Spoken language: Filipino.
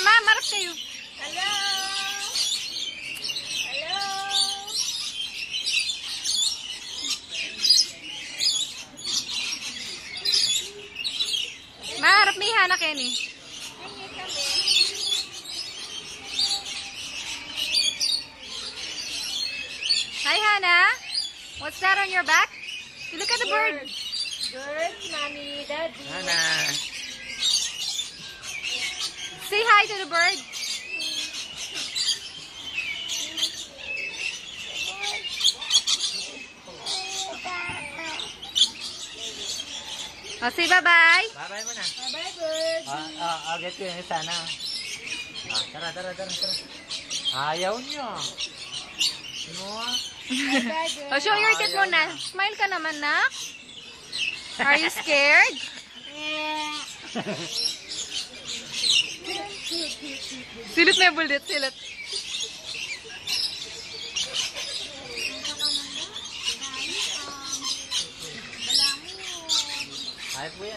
ma'am. Marap kayo. Hello! Hello! Marap may hana Kenny. Ay, kami. Hi, Hannah. What's that on your back? You look at the bird. Birds, mommy, daddy. Hana. Say hi to the bird. Oh, say bye-bye. Bye-bye mo na. Bye-bye, birds. I'll get you yung isa na. Tara. Ayaw niyo. No? Bye-bye, birds. Oh, show your teeth muna. Smile ka naman, nak. Are you scared? Silot na bullet, silot. Ayaw po yan.